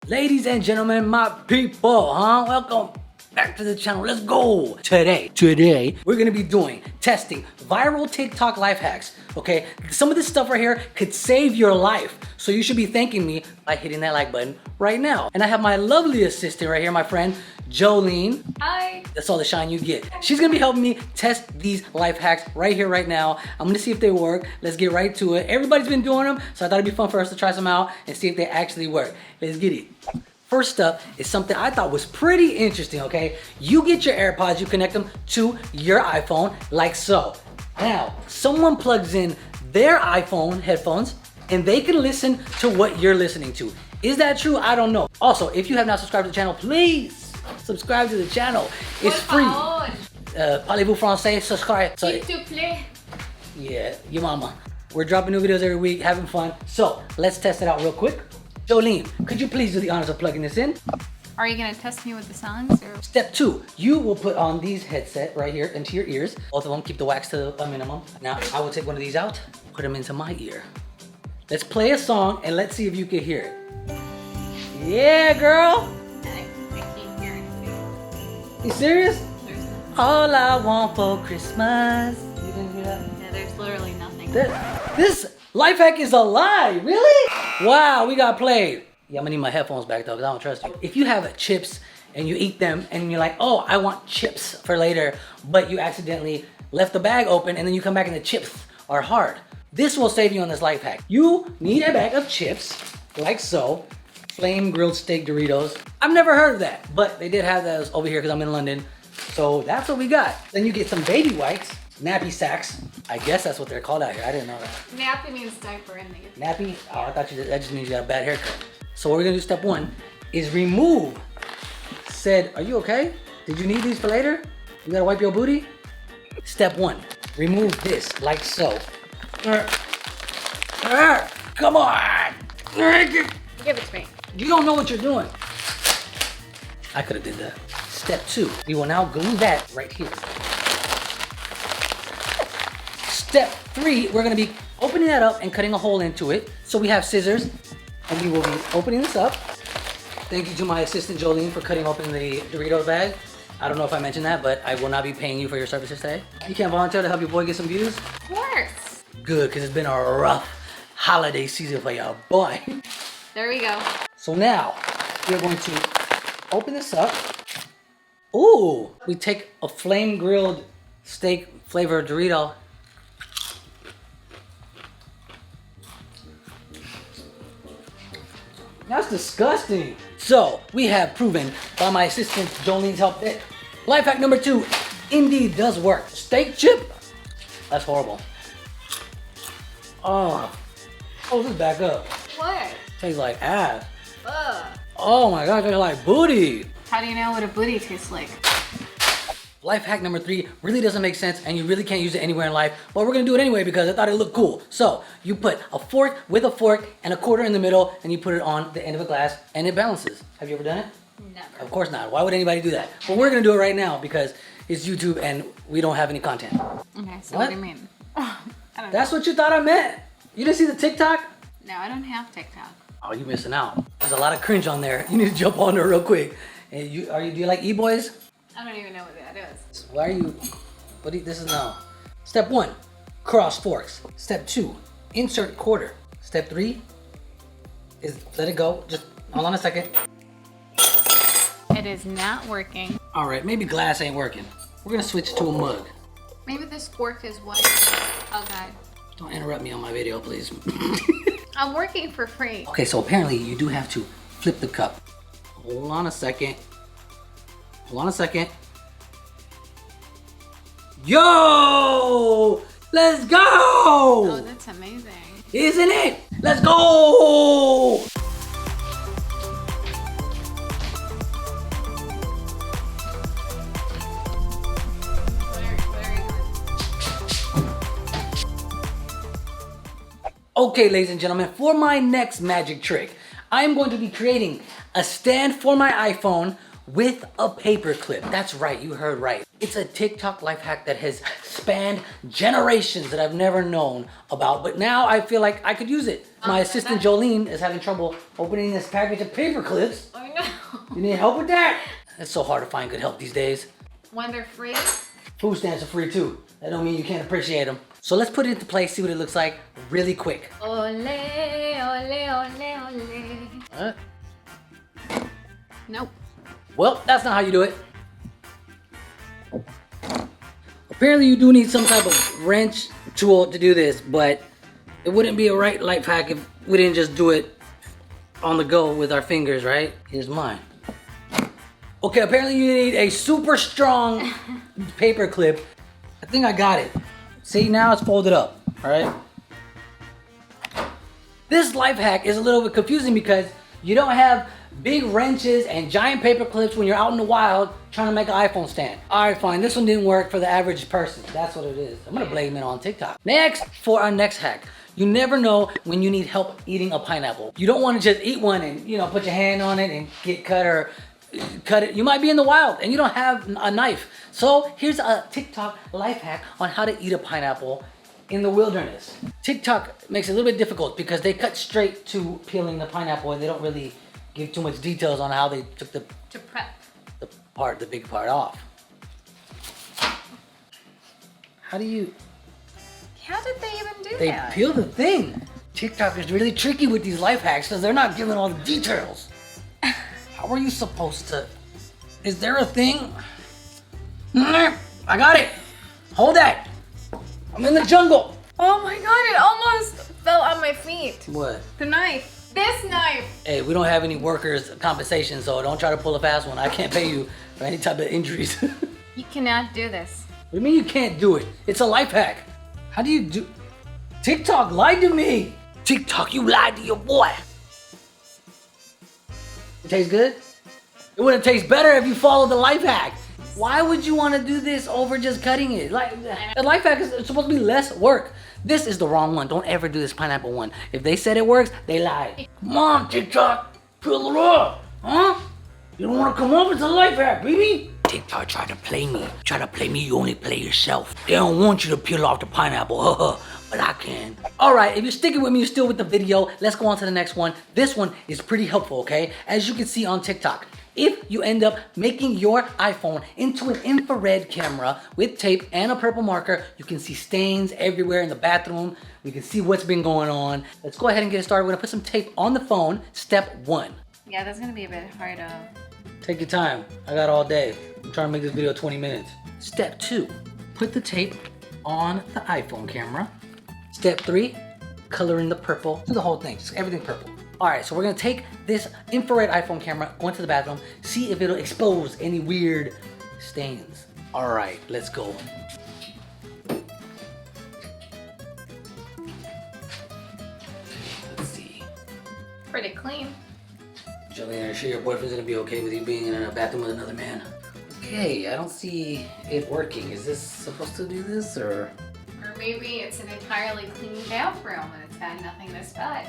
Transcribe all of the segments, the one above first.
Ladies and gentlemen, my people, welcome back to the channel. Let's go. Today, we're gonna be testing viral TikTok life hacks, okay? Some of this stuff right here could save your life. So you should be thanking me by hitting that like button right now. And I have my lovely assistant right here, my friend, Jolene. Hi. That's all the shine you get. She's gonna be helping me test these life hacks right here, right now. I'm gonna see if they work. Let's get right to it. Everybody's been doing them, so I thought it'd be fun for us to try some out and see if they actually work. Let's get it. First up is something I thought was pretty interesting, okay? You get your AirPods, you connect them to your iPhone like so. Now, someone plugs in their iPhone headphones and they can listen to what you're listening to. Is that true? I don't know. Also, if you have not subscribed to the channel, please subscribe to the channel. It's free. Parlez-vous français? Subscribe. S'il te plaît. Yeah, your mama. We're dropping new videos every week, having fun. So, let's test it out real quick. Jolene, could you please do the honors of plugging this in? Are you gonna test me with the songs? Or? Step 2, you will put on these headset right here into your ears. Both of them, keep the wax to a minimum. Now, I will take one of these out, put them into my ear. Let's play a song and let's see if you can hear it. Yeah, girl. I can't hear anything. You serious? There's nothing. All I want for Christmas. You didn't hear that? Yeah, there's literally nothing. This life hack is a lie, really? Wow, we got played. Yeah, I'm gonna need my headphones back though, because I don't trust you. If you have chips and you eat them and you're like, oh, I want chips for later, but you accidentally left the bag open and then you come back and the chips are hard. This will save you on this life hack. You need a bag of chips, like so. Flame grilled steak Doritos. I've never heard of that, but they did have those over here because I'm in London. So that's what we got. Then you get some baby wipes, nappy sacks. I guess that's what they're called out here. I didn't know that. Nappy means diaper in the Nappy? Oh, I thought that just means you got a bad haircut. So what we're gonna do, step 1, is remove said, are you okay? Did you need these for later? You gotta wipe your booty? Step 1, remove this like so. Come on! Give it to me. You don't know what you're doing. I could have did that. Step 2, we will now glue that right here. Step 3, we're gonna be opening that up and cutting a hole into it. So we have scissors and we will be opening this up. Thank you to my assistant Jolene for cutting open the Doritos bag. I don't know if I mentioned that, but I will not be paying you for your services today. You can't volunteer to help your boy get some views? Of course. Good, because it's been a rough holiday season for your boy. There we go. So now, we're going to open this up. Ooh, we take a flame grilled steak flavored Dorito. That's disgusting. So, we have proven by my assistant Jolene's help that life hack number 2 indeed does work. Steak chip? That's horrible. Oh, this back up. What? Tastes like ass. Ugh. Oh my gosh, tastes like booty. How do you know what a booty tastes like? Life hack number 3 really doesn't make sense and you really can't use it anywhere in life, but we're gonna do it anyway because I thought it looked cool. So you put a fork with a fork and a quarter in the middle and you put it on the end of a glass and it balances. Have you ever done it? Never. Of course not. Why would anybody do that? But we're gonna do it right now because it's YouTube and we don't have any content. Okay, so what do you mean? I don't That's what you thought I meant? You didn't see the TikTok? know. No, I don't have TikTok. Oh, you're missing out. There's a lot of cringe on there. You need to jump on there real quick. And do you like e-boys? I don't even know what that is. Why are you, this is now. Step 1, cross forks. Step 2, insert quarter. Step 3 is let it go. Just hold on a second. It is not working. All right, maybe glass ain't working. We're gonna switch to a mug. Maybe this fork is what? Oh God. Don't interrupt me on my video, please. I'm working for free. Okay, so apparently you do have to flip the cup. Hold on a second. Hold on a second. Yo! Let's go! Oh, that's amazing. Isn't it? Let's go! What are you doing? Okay, ladies and gentlemen, for my next magic trick, I'm going to be creating a stand for my iPhone with a paper clip. That's right, you heard right. It's a TikTok life hack that has spanned generations that I've never known about, but now I feel like I could use it. My assistant Jolene is having trouble opening this package of paper clips. I know. You need help with that? It's so hard to find good help these days. When they're free. Food stamps are free too. That don't mean you can't appreciate them. So let's put it into place, see what it looks like really quick. Ole, ole, ole, ole. Nope. Well, that's not how you do it. Apparently you do need some type of wrench tool to do this, but it wouldn't be a right life hack if we didn't just do it on the go with our fingers, right? Here's mine. Okay, apparently you need a super strong paper clip. I think I got it. See, now it's folded up, all right? This life hack is a little bit confusing because you don't have big wrenches and giant paper clips when you're out in the wild trying to make an iPhone stand. All right, fine, this one didn't work for the average person. That's what it is. I'm gonna blame it on TikTok. Next, for our next hack. You never know when you need help eating a pineapple. You don't wanna just eat one and put your hand on it and get cut or cut it. You might be in the wild and you don't have a knife. So here's a TikTok life hack on how to eat a pineapple in the wilderness. TikTok makes it a little bit difficult because they cut straight to peeling the pineapple and they don't really give too much details on how they took the prep. the big part off. How do you? How did they even do They that? peel the thing. TikTok is really tricky with these life hacks because they're not giving all the details. How are you supposed to? Is there a thing? I got it. Hold that. I'm in the jungle. Oh my god, it almost fell on my feet. What? The knife. This knife. Hey, we don't have any workers' compensation, so don't try to pull a fast one. I can't pay you for any type of injuries. What You cannot do this. do you mean you can't do it? It's a life hack. How do you do? TikTok lied to me. TikTok, you lied to your boy. It tastes good? It wouldn't taste better if you followed the life hack. Why would you want to do this over just cutting it? Like, the life hack is supposed to be less work. This is the wrong one. Don't ever do this pineapple one. If they said it works, they lied. Come on, TikTok. Peel it up. Huh? You don't want to come up? It's a life hack, baby. TikTok tried to play me. Try to play me, you only play yourself. They don't want you to peel off the pineapple. But I can. All right, if you're sticking with me, you're still with the video. Let's go on to the next one. This one is pretty helpful, okay? As you can see on TikTok, if you end up making your iPhone into an infrared camera with tape and a purple marker, you can see stains everywhere in the bathroom. We can see what's been going on. Let's go ahead and get started. We're gonna put some tape on the phone. Step 1. Yeah, that's gonna be a bit hard to... Take your time. I got all day. I'm trying to make this video 20 minutes. Step 2, put the tape on the iPhone camera. Step 3, color in the purple. Do the whole thing, just everything purple. All right, so we're gonna take this infrared iPhone camera, go into the bathroom, see if it'll expose any weird stains. All right, let's go. Let's see. Pretty clean. Jolene, are you sure your boyfriend's gonna be okay with you being in a bathroom with another man? Okay, I don't see it working. Is this supposed to do this, or? Or maybe it's an entirely clean bathroom and it's had nothing this bad.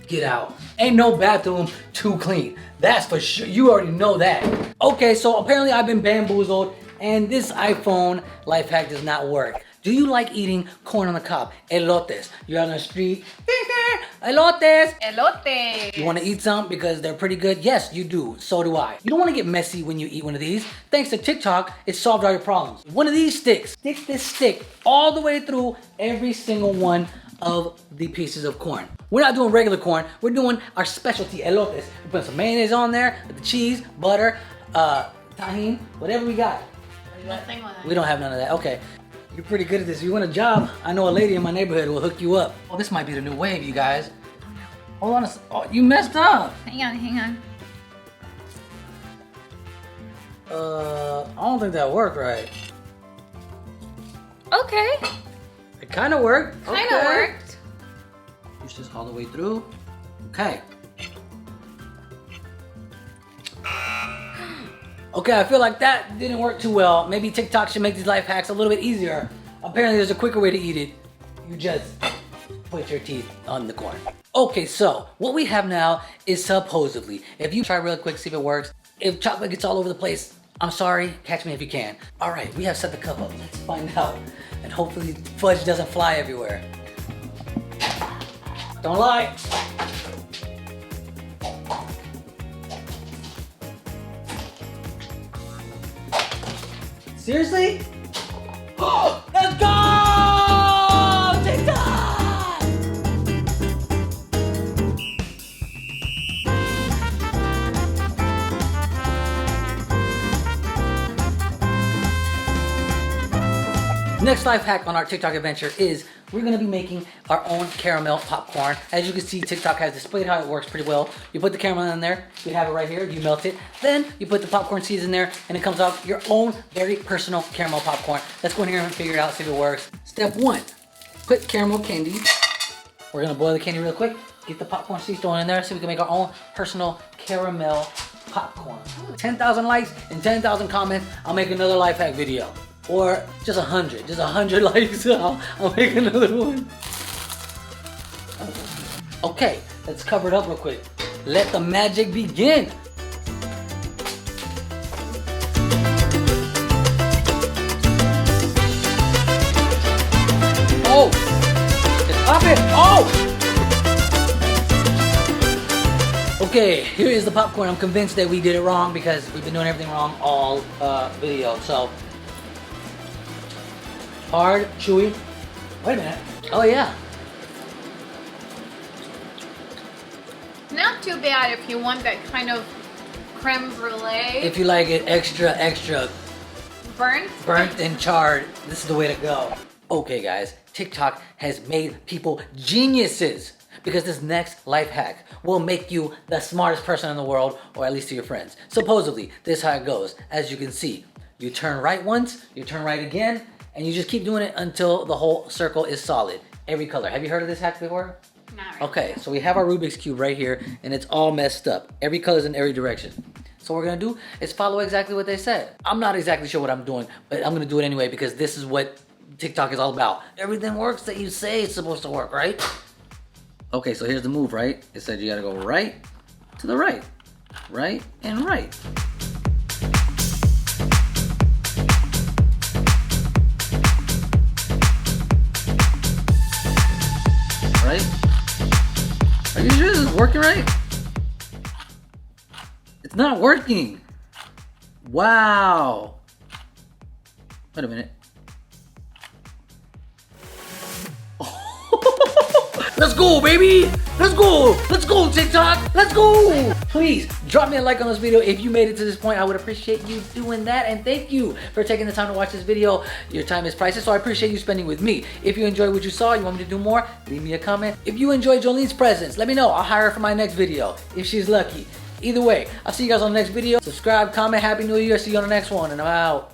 Get out. Ain't no bathroom too clean. That's for sure. You already know that. Okay, so apparently I've been bamboozled and this iPhone life hack does not work. Do you like eating corn on the cob? Elotes. You're on the street. Elotes. Elote. You want to eat some because they're pretty good? Yes, you do. So do I. You don't want to get messy when you eat one of these. Thanks to TikTok, it solved all your problems. One of these sticks. Stick this stick all the way through every single one of the pieces of corn. We're not doing regular corn. We're doing our specialty elotes. We put some mayonnaise on there, with the cheese, butter, tahini, whatever we got. Nothing with it. We don't have none of that. Okay. You're pretty good at this. If you want a job, I know a lady in my neighborhood will hook you up. Oh, this might be the new wave, you guys. Hold on oh, you messed up. Hang on, hang on. I don't think that worked right. Okay. It kind of worked. Kind of worked. Push this all the way through. Okay. Okay, I feel like that didn't work too well. Maybe TikTok should make these life hacks a little bit easier. Apparently there's a quicker way to eat it. You just put your teeth on the corn. Okay, so what we have now is supposedly, if you try real quick, see if it works. If chocolate gets all over the place, I'm sorry, catch me if you can. All right, we have set the cup up. Let's find out. And hopefully fudge doesn't fly everywhere. Don't lie. Seriously? Let's go! TikTok! Next life hack on our TikTok adventure is we're gonna be making our own caramel popcorn. As you can see, TikTok has displayed how it works pretty well. You put the caramel in there, you have it right here, you melt it, then you put the popcorn seeds in there, and it comes out your own very personal caramel popcorn. Let's go in here and figure it out, see if it works. Step 1, put caramel candy. We're gonna boil the candy real quick, get the popcorn seeds thrown in there so we can make our own personal caramel popcorn. 10,000 likes and 10,000 comments, I'll make another life hack video. Or just 100 likes, I'll make another one. Okay, let's cover it up real quick. Let the magic begin. Oh, just pop it, oh! Okay, here is the popcorn. I'm convinced that we did it wrong because we've been doing everything wrong all video, so. Hard, chewy. Wait a minute. Oh yeah. Not too bad if you want that kind of creme brulee. If you like it extra Burnt and charred, this is the way to go. Okay guys, TikTok has made people geniuses because this next life hack will make you the smartest person in the world, or at least to your friends. Supposedly, this is how it goes. As you can see, you turn right once, you turn right again, and you just keep doing it until the whole circle is solid. Every color. Have you heard of this hack before? Not really. Okay, so we have our Rubik's Cube right here, and it's all messed up. Every color's in every direction. So what we're gonna do is follow exactly what they said. I'm not exactly sure what I'm doing, but I'm gonna do it anyway because this is what TikTok is all about. Everything works that you say it's supposed to work, right? Okay, so here's the move, right? It said you gotta go right to the right, right and right. Right? Are you sure this is working right? It's not working. Wow. Wait a minute. Let's go, baby. Let's go. Let's go, TikTok. Let's go. Please drop me a like on this video if you made it to this point. I would appreciate you doing that. And thank you for taking the time to watch this video. Your time is priceless, so I appreciate you spending with me. If you enjoyed what you saw, you want me to do more, leave me a comment. If you enjoyed Jolene's presence, let me know. I'll hire her for my next video if she's lucky. Either way, I'll see you guys on the next video. Subscribe, comment, Happy New Year. See you on the next one, and I'm out.